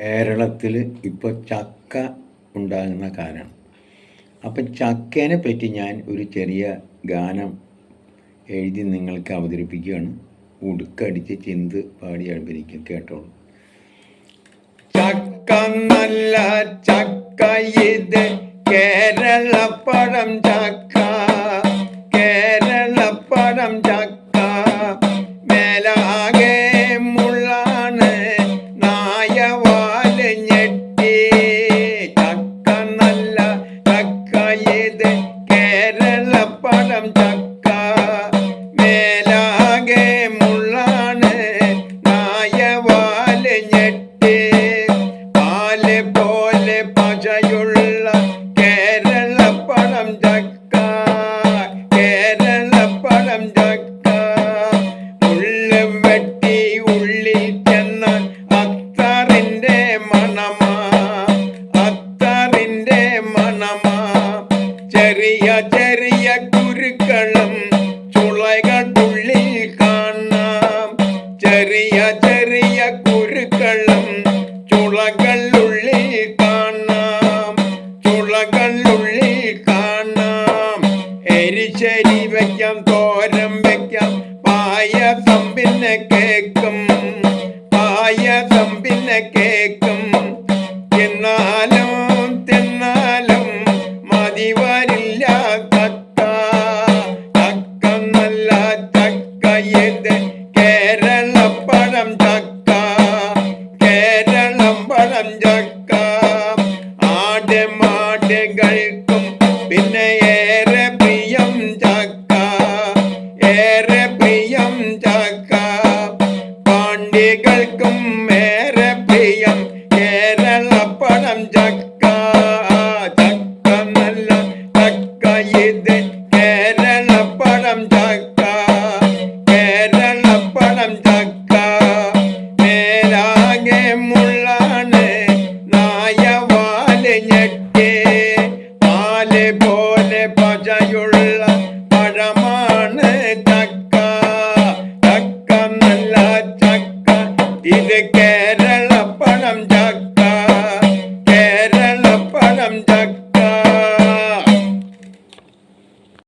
കേരളത്തിൽ ഇപ്പോൾ ചക്ക ഉണ്ടാകുന്ന കാലമാണ്. അപ്പം ചക്കേനെ പറ്റി ഞാൻ ഒരു ചെറിയ ഗാനം എഴുതി നിങ്ങൾക്ക് അവതരിപ്പിക്കുകയാണ്. ഉടുക്കടിച്ച് ചിന്ത് പാടി അവതരിക്കും, കേട്ടോളൂ. ചക്ക നല്ല ചക്ക ഇത് കേരളപ്പഴം ചക്ക, കേരളപ്പഴം ചക്ക മേലാകെ മുള്ളാണ് നായവാല് ഞെട്ടി. ചക്ക നല്ല ചക്ക ഇത് കേരളപ്പഴം ചക്ക മേലാകെ മുള്ളാണ് നായവാല് ഞെട്ടി. പാല് പോലെ പശയുള്ള കേരളപ്പഴം ചക്ക, കേരളപ്പഴം ചക്ക ഉള്ളി വെട്ടി ഉള്ളിൽ ചെന്നാൽ അത്തറിന്റെ മണമാ, അത്തറിന്റെ മണമാ. ചെറിയ ചെറിയ കുരുക്കളും ചുളകൾ ഉള്ളിൽ കാണാം, ചെറിയ ചെറിയ കുരുക്കളും ചുളകൾ ഉള്ളിൽ കാണാം, ചുളകൾ ഉള്ളിൽ കാണാം. എരിശ്ശേരി വയ്ക്കാം, തോരൻ വയ്ക്കാം, പായസം പിന്നെ കേക്കും, പായസം പിന്നെ കേക്കും. തിന്നാലും തിന്നാലും മതി വരില്ല ചക്ക, ചക്ക നല്ല ചക്ക ഇത് കേരളപ്പഴം ചക്ക, കേരളം പഴം ചക്ക. ആട് മാടുകൾക്കും പിന്നെ ഏറെ പ്രിയം ചക്ക, ഏറെ പ്രിയം ചക്ക. പാണ്ഡികൾക്കും ഏറെ പ്രിയം കേരളപ്പഴം ചക്ക, ചക്ക നല്ല ചക്ക ഇത് കേരളപ്പഴം ചക്ക, കേരളപ്പഴം ചക്ക മേലാകെ മുള്ളാണ് നായവാല് ഞെട്ടി. പാല് പോലെ പശയുള്ള പഴമാണ് ചക്ക, ചക്ക നല്ല ചക്ക ഇത് കേരള